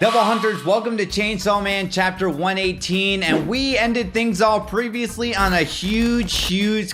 Devil Hunters, welcome to Chainsaw Man chapter 118, and we ended things off previously on a huge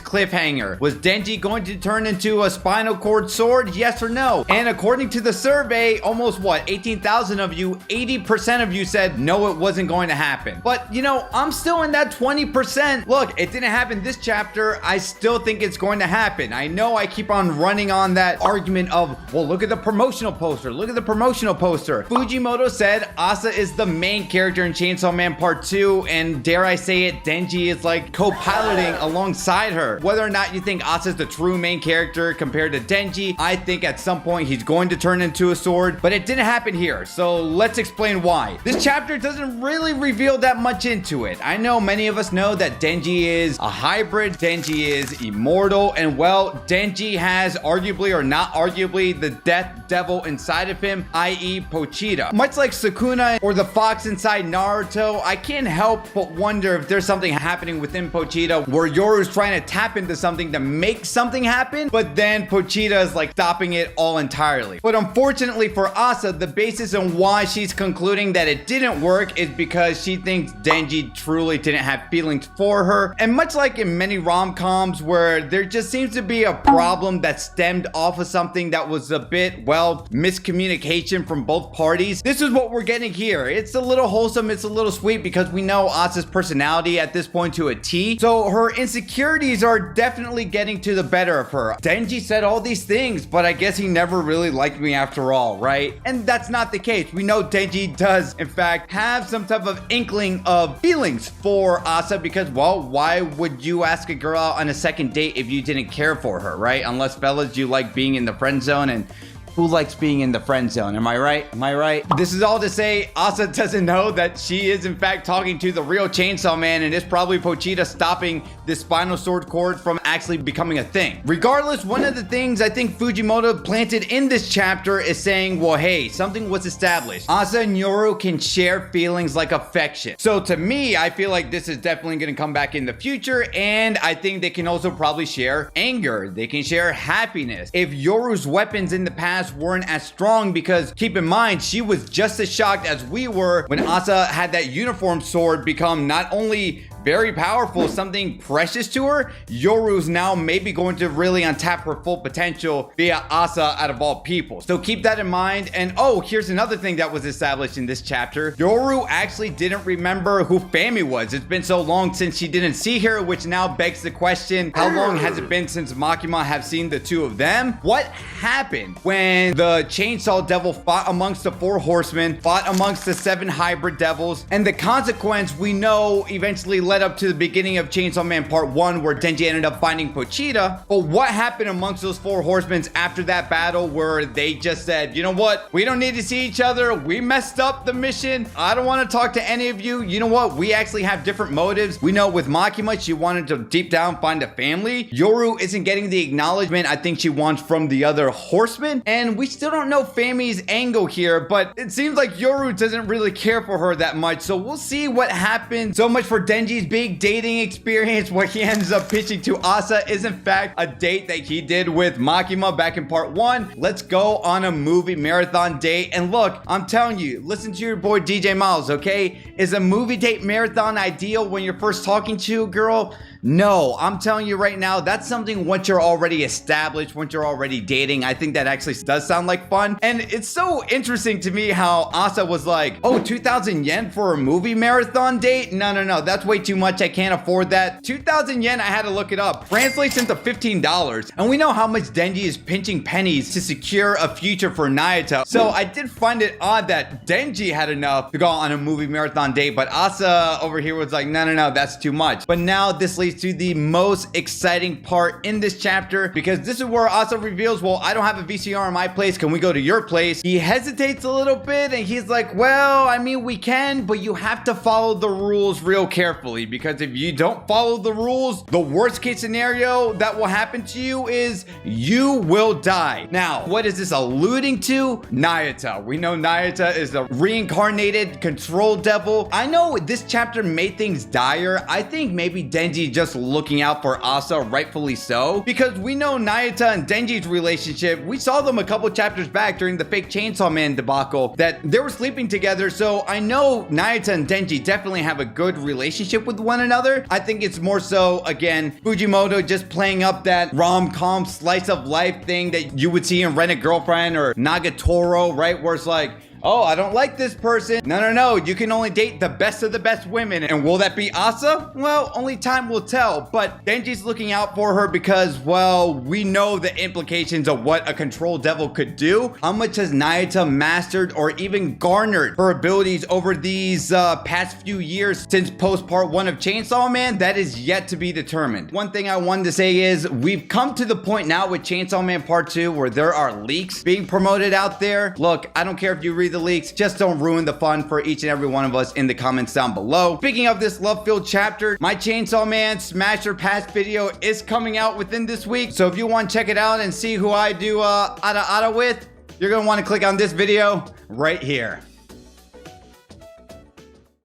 cliffhanger. Was Denji going to turn into a spinal cord sword, yes or no? And according to the survey, almost 18,000 of you, 80% of you said no, it wasn't going to happen. But you know, I'm still in that 20%. Look, it didn't happen this chapter. I still think it's going to happen. I know I keep on running on that argument of, well, look at the promotional poster. Look at the promotional poster. Fujimoto said Asa is the main character in Chainsaw Man Part 2, and dare I say it, Denji is like co-piloting alongside her. Whether or not you think Asa is the true main character compared to Denji, I think at some point he's going to turn into a sword, but it didn't happen here, so let's explain why. This chapter doesn't really reveal that much into it. I know many of us know that Denji is a hybrid, Denji is immortal, and well, Denji has arguably or not arguably the death devil inside of him, i.e. Pochita. Much like Sukuna or the fox inside Naruto, I can't help but wonder if there's something happening within Pochita where Yoru's trying to tap into something to make something happen, but then Pochita is like stopping it all entirely. But unfortunately for Asa, the basis on why she's concluding that it didn't work is because she thinks Denji truly didn't have feelings for her. And much like in many rom-coms where there just seems to be a problem that stemmed off of something that was a bit, well, miscommunication from both parties, this is what we're getting here. It's a little wholesome, it's a little sweet because we know Asa's personality at this point to a T. So her insecurities are definitely getting to the better of her. Denji said all these things, but I guess he never really liked me after all, right? And that's not the case. We know Denji does, in fact, have some type of inkling of feelings for Asa because, well, why would you ask a girl out on a second date if you didn't care for her, right? Unless, fellas, you like being in the friend zone, and who likes being in the friend zone? Am I right? Am I right? This is all to say Asa doesn't know that she is in fact talking to the real Chainsaw Man, and it's probably Pochita stopping this spinal sword cord from actually becoming a thing. Regardless, one of the things I think Fujimoto planted in this chapter is saying, well, hey, something was established. Asa and Yoru can share feelings like affection. So to me, I feel like this is definitely going to come back in the future, and I think they can also probably share anger. They can share happiness. If Yoru's weapons in the past weren't as strong, because keep in mind she was just as shocked as we were when Asa had that uniform sword become not only very powerful, something precious to her, Yoru's now maybe going to really untap her full potential via Asa out of all people. So keep that in mind. And oh, here's another thing that was established in this chapter. Yoru actually didn't remember who Fami was. It's been so long since she didn't see her, which now begs the question, how long has it been since Makima have seen the two of them? What happened when the Chainsaw Devil fought amongst the 4 horsemen, fought amongst the 7 hybrid devils, and the consequence we know eventually led up to the beginning of Chainsaw Man Part 1 where Denji ended up finding Pochita. But what happened amongst those 4 horsemen after that battle where they just said, you know what, we don't need to see each other, we messed up the mission, I don't want to talk to any of you, you know what, we actually have different motives. We know with Makima, she wanted to deep down find a family. Yoru isn't getting the acknowledgement I think she wants from the other horsemen, and we still don't know Fami's angle here, but it seems like Yoru doesn't really care for her that much, so we'll see what happens. So much for Denji's big dating experience. What he ends up pitching to Asa is in fact a date that he did with Makima back in Part 1. Let's go on a movie marathon date. And look, I'm telling you, listen to your boy DJ Miles, okay? Is a movie date marathon ideal when you're first talking to a girl? No, I'm telling you right now, that's something once you're already established, once you're already dating, I think that actually does sound like fun. And it's so interesting to me how Asa was like, oh, 2,000 yen for a movie marathon date? No, that's way too much. I can't afford that. 2,000 yen, I had to look it up. Translates into $15. And we know how much Denji is pinching pennies to secure a future for Nayuta. So I did find it odd that Denji had enough to go on a movie marathon date, but Asa over here was like, no, that's too much. But now this leads to the most exciting part in this chapter, because this is where Asa reveals, well, I don't have a VCR in my place, can we go to your place? He hesitates a little bit and he's like, well, I mean, we can, but you have to follow the rules real carefully. carefully, because if you don't follow the rules, the worst case scenario that will happen to you is you will die. Now, what is this alluding to? Nayuta. We know Nayuta is a reincarnated control devil. I know this chapter made things dire. I think maybe Denji just looking out for Asa, rightfully so, because we know Nayuta and Denji's relationship. We saw them a couple chapters back during the fake Chainsaw Man debacle that they were sleeping together. So I know Nayuta and Denji definitely have a good relationship with one another. I think it's more so, again, Fujimoto just playing up that rom-com slice of life thing that you would see in Rent a Girlfriend or Nagatoro, right? Where it's like, oh, I don't like this person. No, you can only date the best of the best women. And will that be Asa? Well, only time will tell. But Denji's looking out for her because, well, we know the implications of what a control devil could do. How much has Nayuta mastered or even garnered her abilities over these past few years since post part 1 of Chainsaw Man? That is yet to be determined. One thing I wanted to say is we've come to the point now with Chainsaw Man part 2 where there are leaks being promoted out there. Look, I don't care if you read the leaks, just don't ruin the fun for each and every one of us in the comments down below. Speaking of this love-filled chapter, my Chainsaw Man Smash or Pass video is coming out within this week, so if you want to check it out and see who I do Ada with, you're gonna want to click on this video right here.